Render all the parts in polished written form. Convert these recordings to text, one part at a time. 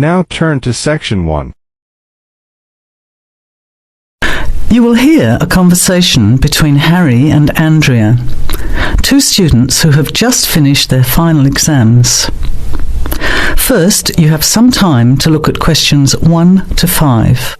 Now turn to section 1. You will hear a conversation between Harry and Andrea, two students who have just finished their final exams. First, you have some time to look at questions 1 to 5.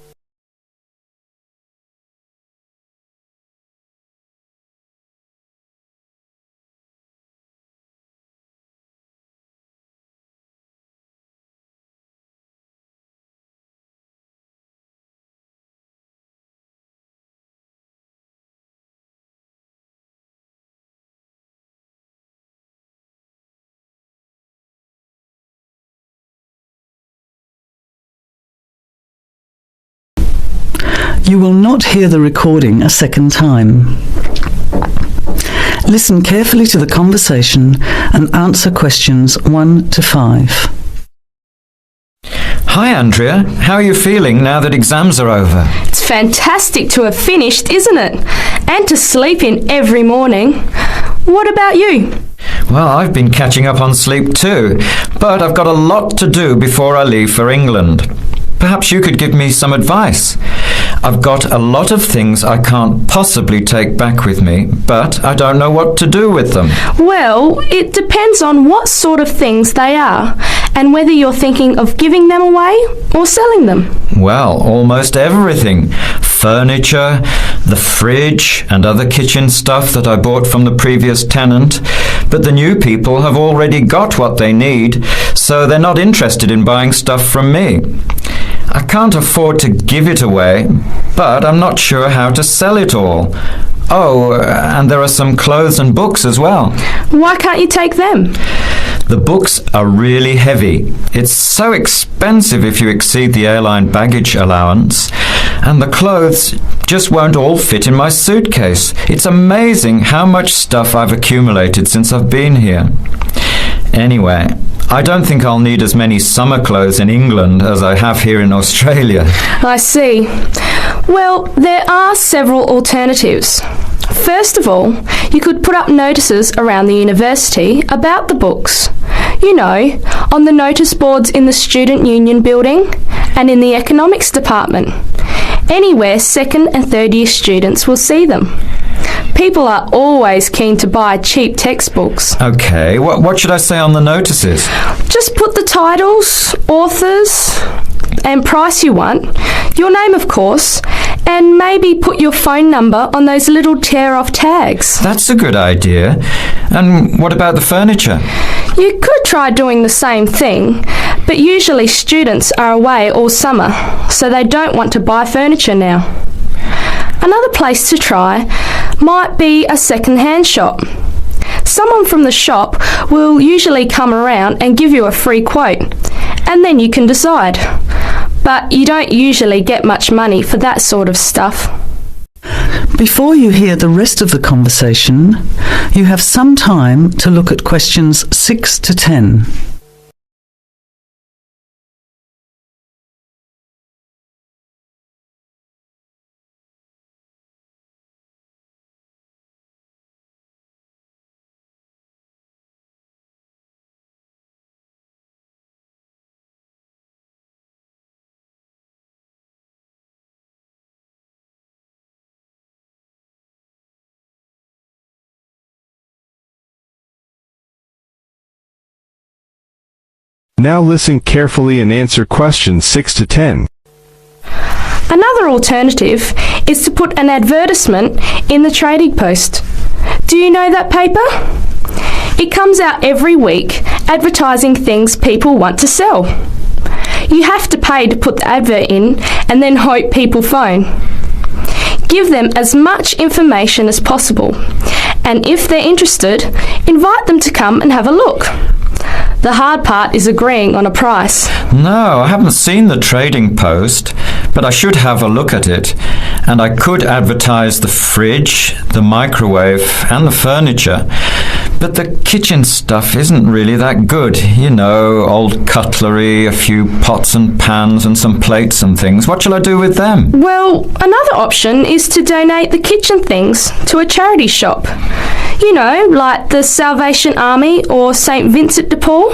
You will not hear the recording a second time. Listen carefully to the conversation and answer questions 1 to 5. Hi Andrea, how are you feeling now that exams are over? It's fantastic to have finished, isn't it? And to sleep in every morning. What about you? Well, I've been catching up on sleep too, but I've got a lot to do before I leave for England. Perhaps you could give me some advice. I've got a lot of things I can't possibly take back with me, but I don't know what to do with them. Well, it depends on what sort of things they are and whether you're thinking of giving them away or selling them. Well, almost everything. Furniture, the fridge and other kitchen stuff that I bought from the previous tenant. But the new people have already got what they need, so they're not interested in buying stuff from me. I can't afford to give it away, but I'm not sure how to sell it all. Oh, and there are some clothes and books as well. Why can't you take them? The books are really heavy. It's so expensive if you exceed the airline baggage allowance. And the clothes just won't all fit in my suitcase. It's amazing how much stuff I've accumulated since I've been here. Anyway, I don't think I'll need as many summer clothes in England as I have here in Australia. I see. Well, there are several alternatives. First of all, you could put up notices around the university about the books. You know, on the notice boards in the Student Union building and in the economics department. Anywhere second and third year students will see them. People are always keen to buy cheap textbooks. Okay, what should I say on the notices? Just put the titles, authors, and price you want, your name of course, and maybe put your phone number on those little tear-off tags. That's a good idea. And what about the furniture? You could try doing the same thing, but usually students are away all summer, so they don't want to buy furniture now. Another place to try might be a second-hand shop. Someone from the shop will usually come around and give you a free quote, and then you can decide. But you don't usually get much money for that sort of stuff. Before you hear the rest of the conversation, you have some time to look at questions 6 to 10. Now listen carefully and answer questions 6 to 10. Another alternative is to put an advertisement in the Trading Post. Do you know that paper? It comes out every week advertising things people want to sell. You have to pay to put the advert in and then hope people phone. Give them as much information as possible, and if they're interested, invite them to come and have a look. The hard part is agreeing on a price. No, I haven't seen the Trading Post, but I should have a look at it. And I could advertise the fridge, the microwave and the furniture. But the kitchen stuff isn't really that good. You know, old cutlery, a few pots and pans and some plates and things. What shall I do with them? Well, another option is to donate the kitchen things to a charity shop. You know, like the Salvation Army or St. Vincent de Paul.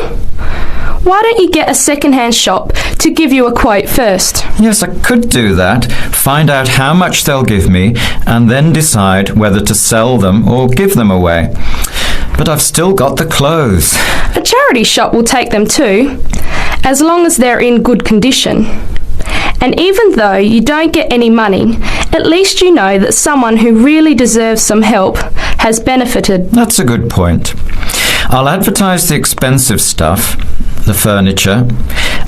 Why don't you get a second-hand shop to give you a quote first? Yes, I could do that. Find out how much they'll give me and then decide whether to sell them or give them away. But I've still got the clothes. A charity shop will take them too, as long as they're in good condition. And even though you don't get any money, at least you know that someone who really deserves some help has benefited. That's a good point. I'll advertise the expensive stuff, the furniture,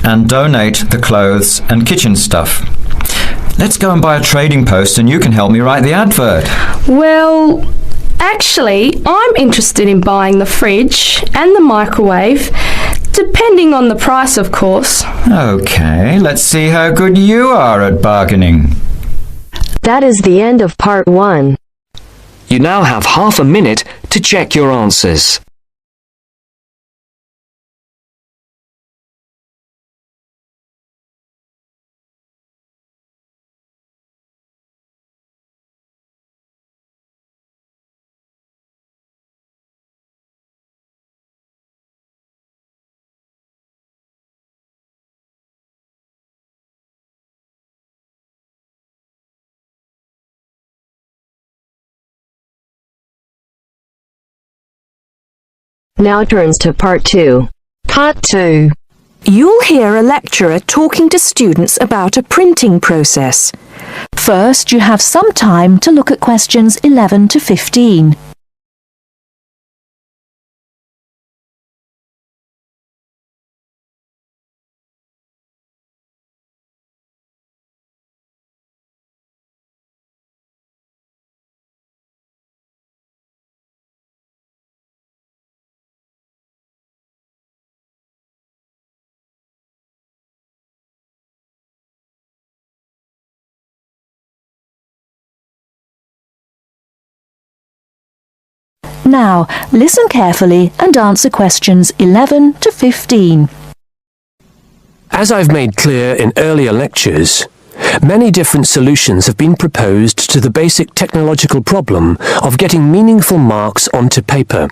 and donate the clothes and kitchen stuff. Let's go and buy a trading post and you can help me write the advert. Well, actually, I'm interested in buying the fridge and the microwave, depending on the price, of course. Okay, let's see how good you are at bargaining. That is the end of part 1. You now have half a minute to check your answers. Now turns to part 2. Part 2. You'll hear a lecturer talking to students about a printing process. First, you have some time to look at questions 11 to 15. Now, listen carefully and answer questions 11 to 15. As I've made clear in earlier lectures, many different solutions have been proposed to the basic technological problem of getting meaningful marks onto paper.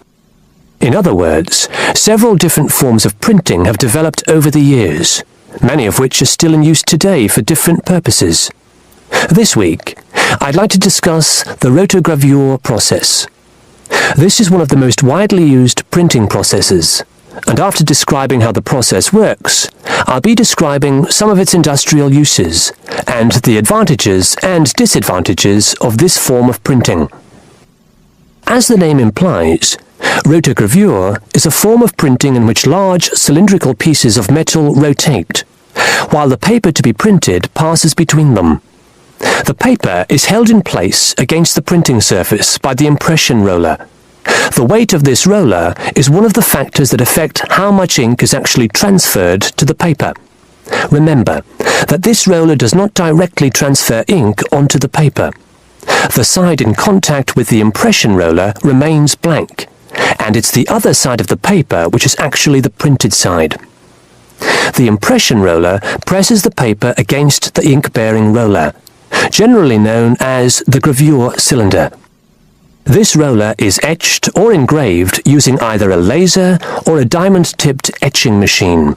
In other words, several different forms of printing have developed over the years, many of which are still in use today for different purposes. This week, I'd like to discuss the rotogravure process. This is one of the most widely used printing processes, and after describing how the process works, I'll be describing some of its industrial uses and the advantages and disadvantages of this form of printing. As the name implies, rotogravure is a form of printing in which large cylindrical pieces of metal rotate, while the paper to be printed passes between them. The paper is held in place against the printing surface by the impression roller. The weight of this roller is one of the factors that affect how much ink is actually transferred to the paper. Remember that this roller does not directly transfer ink onto the paper. The side in contact with the impression roller remains blank, and it's the other side of the paper which is actually the printed side. The impression roller presses the paper against the ink-bearing roller, generally known as the gravure cylinder. This roller is etched or engraved using either a laser or a diamond-tipped etching machine.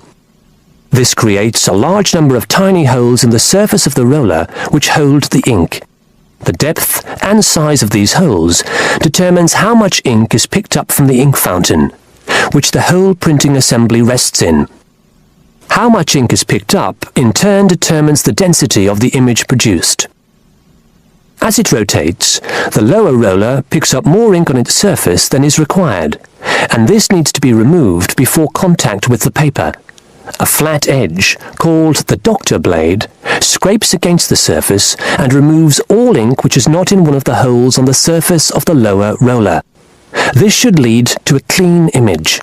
This creates a large number of tiny holes in the surface of the roller which hold the ink. The depth and size of these holes determines how much ink is picked up from the ink fountain, which the whole printing assembly rests in. How much ink is picked up, in turn, determines the density of the image produced. As it rotates, the lower roller picks up more ink on its surface than is required, and this needs to be removed before contact with the paper. A flat edge, called the doctor blade, scrapes against the surface and removes all ink which is not in one of the holes on the surface of the lower roller. This should lead to a clean image.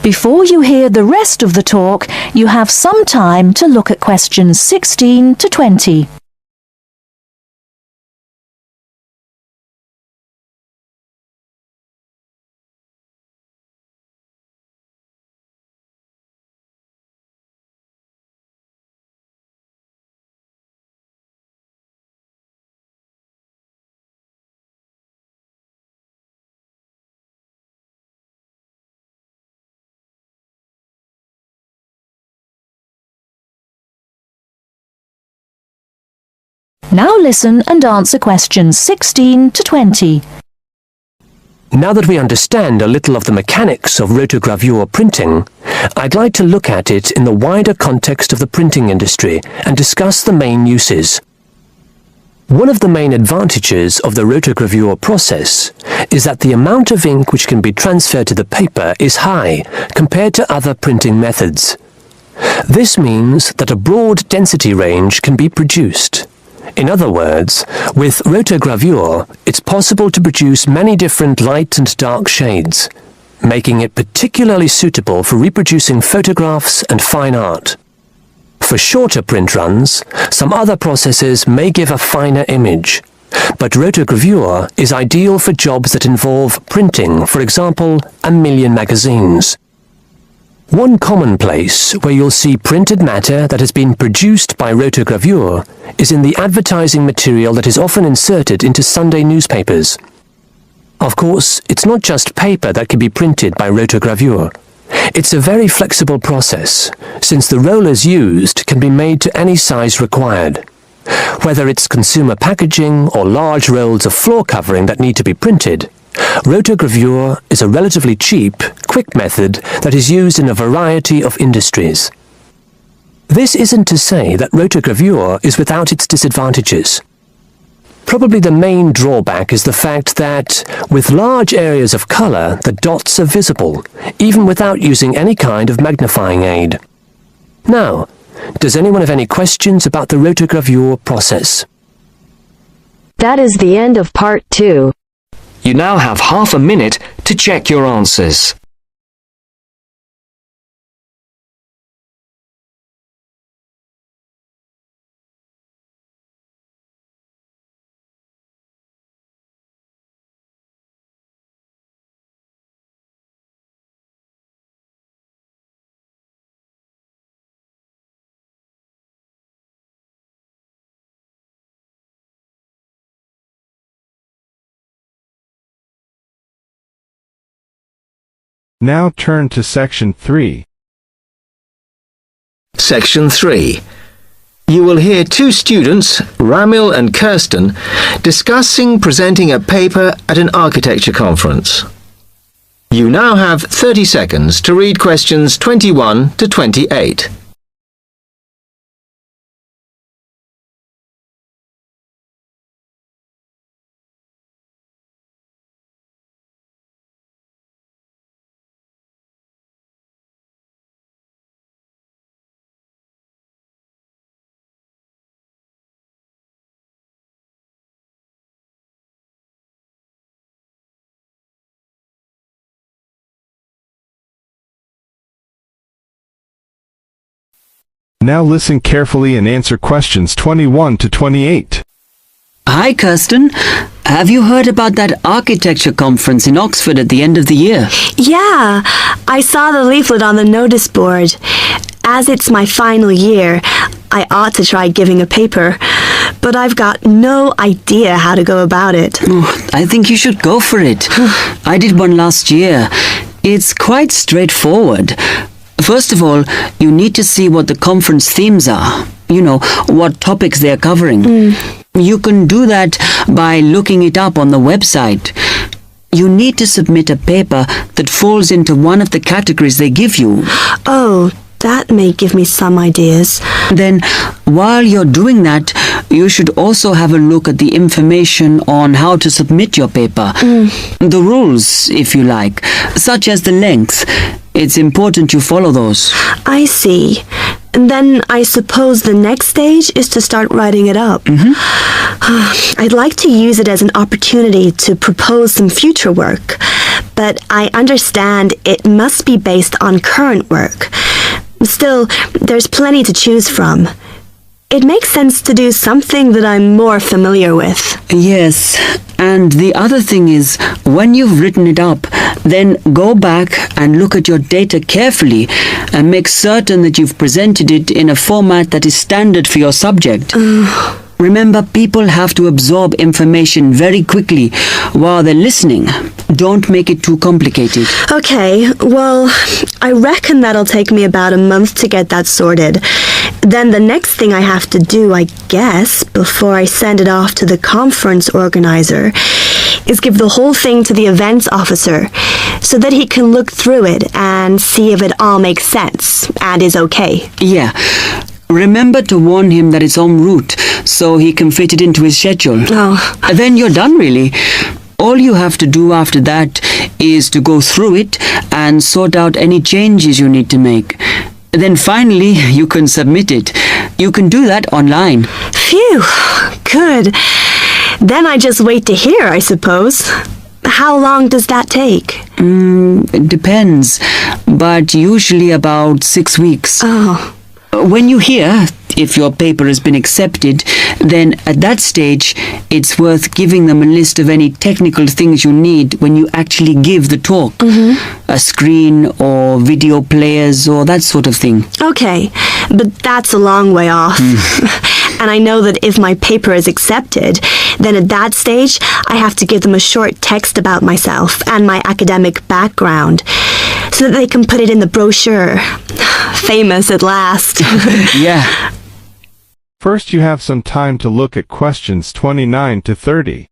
Before you hear the rest of the talk, you have some time to look at questions 16 to 20. Now listen and answer questions 16 to 20. Now that we understand a little of the mechanics of rotogravure printing, I'd like to look at it in the wider context of the printing industry and discuss the main uses. One of the main advantages of the rotogravure process is that the amount of ink which can be transferred to the paper is high compared to other printing methods. This means that a broad density range can be produced. In other words, with rotogravure, it's possible to produce many different light and dark shades, making it particularly suitable for reproducing photographs and fine art. For shorter print runs, some other processes may give a finer image, but rotogravure is ideal for jobs that involve printing, for example, 1 million magazines. One common place where you'll see printed matter that has been produced by rotogravure is in the advertising material that is often inserted into Sunday newspapers. Of course, it's not just paper that can be printed by rotogravure. It's a very flexible process, since the rollers used can be made to any size required. Whether it's consumer packaging or large rolls of floor covering that need to be printed, rotogravure is a relatively cheap, quick method that is used in a variety of industries. This isn't to say that rotogravure is without its disadvantages. Probably the main drawback is the fact that, with large areas of color, the dots are visible, even without using any kind of magnifying aid. Now, does anyone have any questions about the rotogravure process? That is the end of part 2. You now have half a minute to check your answers. Now turn to Section 3. Section 3. You will hear two students, Ramil and Kirsten, discussing presenting a paper at an architecture conference. You now have 30 seconds to read questions 21 to 28. Now listen carefully and answer questions 21 to 28. Hi, Kirsten. Have you heard about that architecture conference in Oxford at the end of the year? Yeah, I saw the leaflet on the notice board. As it's my final year, I ought to try giving a paper, but I've got no idea how to go about it. Oh, I think you should go for it. I did one last year. It's quite straightforward. First of all, you need to see what the conference themes are. You know, what topics they're covering. You can do that by looking it up on the website. You need to submit a paper that falls into one of the categories they give you. Oh, that may give me some ideas. Then, while you're doing that, you should also have a look at the information on how to submit your paper. The rules, if you like, such as the length. It's important you follow those. I see. And then I suppose the next stage is to start writing it up. I'd like to use it as an opportunity to propose some future work, but I understand it must be based on current work. Still, there's plenty to choose from. It makes sense to do something that I'm more familiar with. Yes, and the other thing is, when you've written it up, then go back and look at your data carefully and make certain that you've presented it in a format that is standard for your subject. Remember, people have to absorb information very quickly while they're listening. Don't make it too complicated. Okay, well, I reckon that'll take me about a month to get that sorted. Then the next thing I have to do, I guess, before I send it off to the conference organizer, is give the whole thing to the events officer so that he can look through it and see if it all makes sense and is okay. Yeah. Remember to warn him that it's en route so he can fit it into his schedule. Oh. Then you're done, really. All you have to do after that is to go through it and sort out any changes you need to make. Then finally, you can submit it. You can do that online. Phew, good. Then I just wait to hear, I suppose. How long does that take? It depends, but usually about 6 weeks. Oh. When you hear if your paper has been accepted, then at that stage, it's worth giving them a list of any technical things you need when you actually give the talk. A screen or video players or that sort of thing. Okay, but that's a long way off. And I know that if my paper is accepted, then at that stage, I have to give them a short text about myself and my academic background so that they can put it in the brochure. Famous at last. Yeah. First, you have some time to look at questions 29 to 30.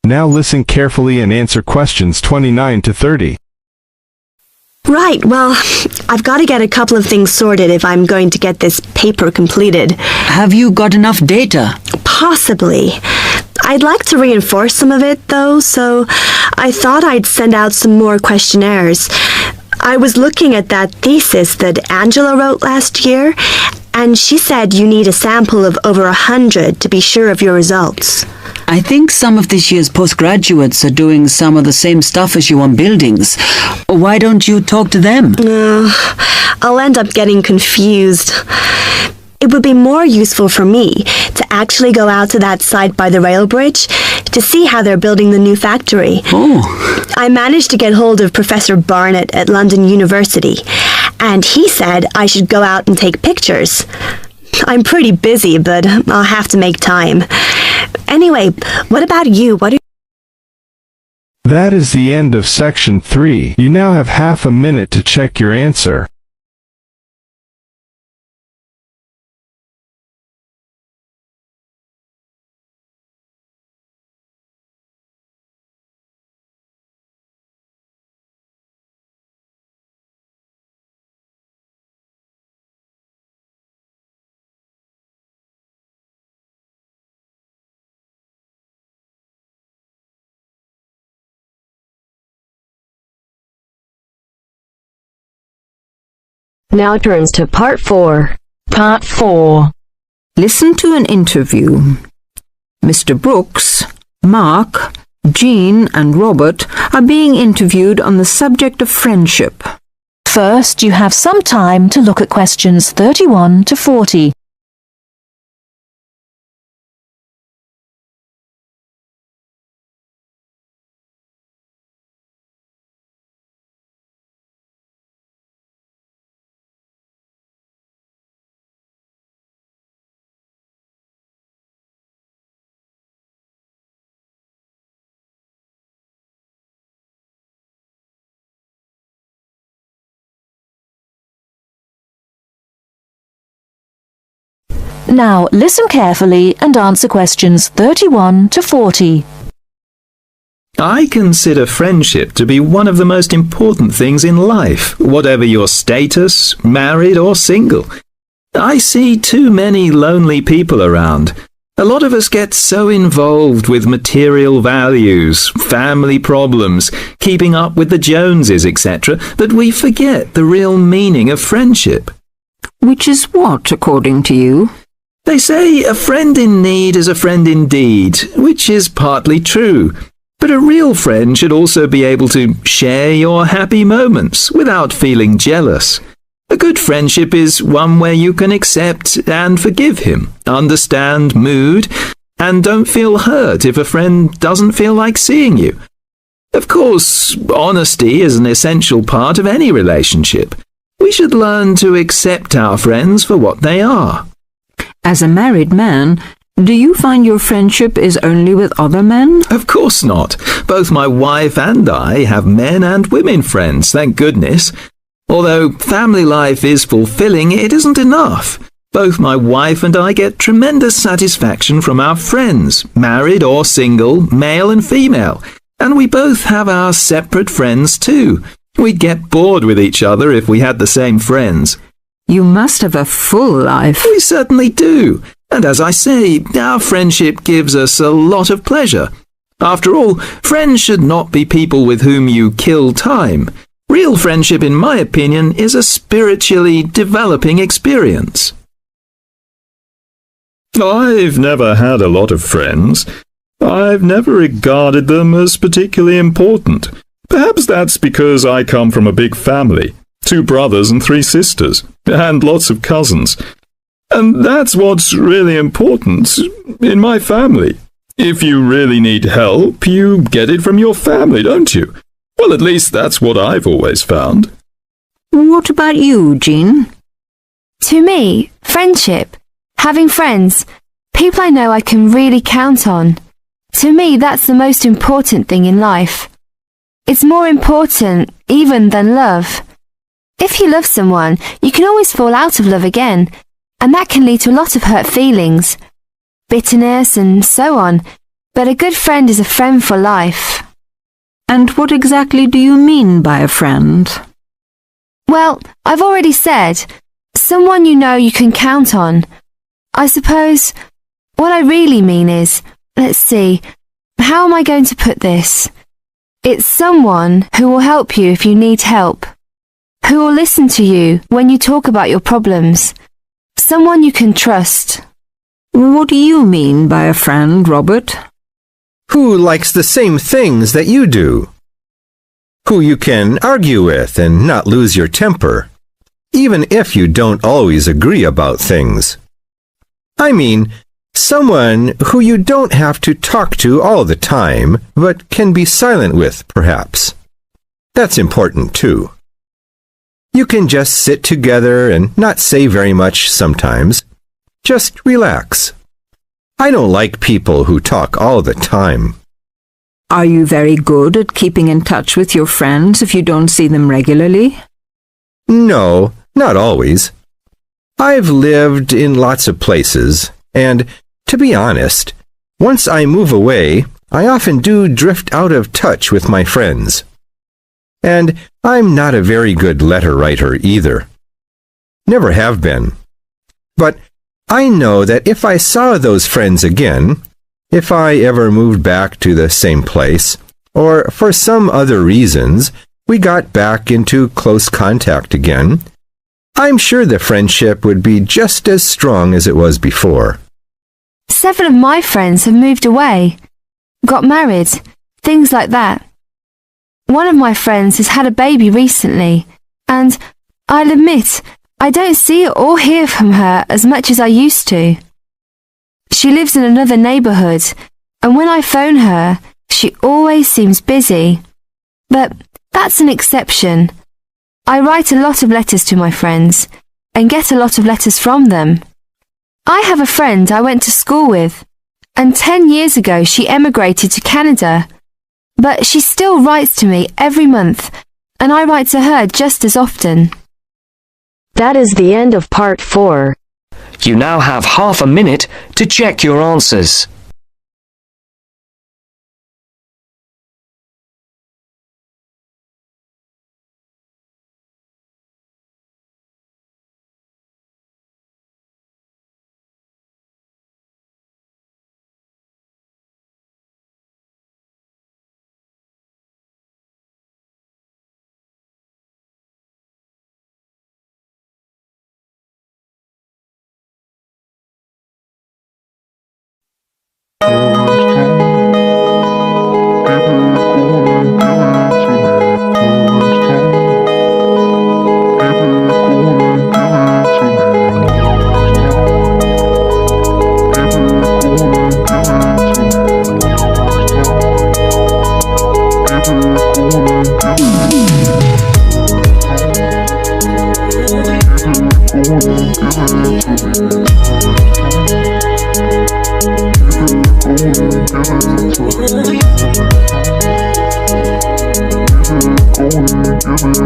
Now listen carefully and answer questions 29 to 30. Right, well, I've got to get a couple of things sorted if I'm going to get this paper completed. Have you got enough data? Possibly. I'd like to reinforce some of it, though, so I thought I'd send out some more questionnaires. I was looking at that thesis that Angela wrote last year, and she said you need a sample of over 100 to be sure of your results. I think some of this year's postgraduates are doing some of the same stuff as you on buildings. Why don't you talk to them? I'll end up getting confused. It would be more useful for me to actually go out to that site by the rail bridge to see how they're building the new factory. Oh. I managed to get hold of Professor Barnett at London University, and he said I should go out and take pictures. I'm pretty busy, but I'll have to make time. Anyway, what about you? That is the end of section 3. You now have half a minute to check your answer. Now turns to part 4. Part 4. Listen to an interview. Mr. Brooks, Mark, Jean and Robert are being interviewed on the subject of friendship. First, you have some time to look at questions 31 to 40. Now listen carefully and answer questions 31 to 40. I consider friendship to be one of the most important things in life, whatever your status, married or single. I see too many lonely people around. A lot of us get so involved with material values, family problems, keeping up with the Joneses, etc., that we forget the real meaning of friendship. Which is what, according to you? They say a friend in need is a friend indeed, which is partly true. But a real friend should also be able to share your happy moments without feeling jealous. A good friendship is one where you can accept and forgive him, understand mood, and don't feel hurt if a friend doesn't feel like seeing you. Of course, honesty is an essential part of any relationship. We should learn to accept our friends for what they are. As a married man, do you find your friendship is only with other men? Of course not. Both my wife and I have men and women friends, thank goodness. Although family life is fulfilling, it isn't enough. Both my wife and I get tremendous satisfaction from our friends, married or single, male and female. And we both have our separate friends too. We'd get bored with each other if we had the same friends. You must have a full life. We certainly do. And as I say, our friendship gives us a lot of pleasure. After all, friends should not be people with whom you kill time. Real friendship, in my opinion, is a spiritually developing experience. I've never had a lot of friends. I've never regarded them as particularly important. Perhaps that's because I come from a big family, 2 brothers and 3 sisters, and lots of cousins. And that's what's really important in my family. If you really need help, you get it from your family, don't you? Well, at least that's what I've always found. What about you, Jean? To me, friendship, having friends, people I know I can really count on. To me, that's the most important thing in life. It's more important even than love. If you love someone, you can always fall out of love again, and that can lead to a lot of hurt feelings, bitterness and so on. But a good friend is a friend for life. And what exactly do you mean by a friend? Well, I've already said, someone you know you can count on. I suppose what I really mean is, let's see, how am I going to put this? It's someone who will help you if you need help, who will listen to you when you talk about your problems, someone you can trust. What do you mean by a friend, Robert? Who likes the same things that you do. Who you can argue with and not lose your temper, even if you don't always agree about things. I mean, someone who you don't have to talk to all the time, but can be silent with, perhaps. That's important, too. You can just sit together and not say very much sometimes. Just relax. I don't like people who talk all the time. Are you very good at keeping in touch with your friends if you don't see them regularly? No, not always. I've lived in lots of places, and, to be honest, once I move away, I often do drift out of touch with my friends. And I'm not a very good letter writer either. Never have been. But I know that if I saw those friends again, if I ever moved back to the same place, or for some other reasons we got back into close contact again, I'm sure the friendship would be just as strong as it was before. Several of my friends have moved away, got married, things like that. One of my friends has had a baby recently, and I'll admit, I don't see or hear from her as much as I used to. She lives in another neighbourhood, and when I phone her, she always seems busy. But that's an exception. I write a lot of letters to my friends, and get a lot of letters from them. I have a friend I went to school with, and 10 years ago she emigrated to Canada. But she still writes to me every month, and I write to her just as often. That is the end of part 4. You now have half a minute to check your answers. Give it to me.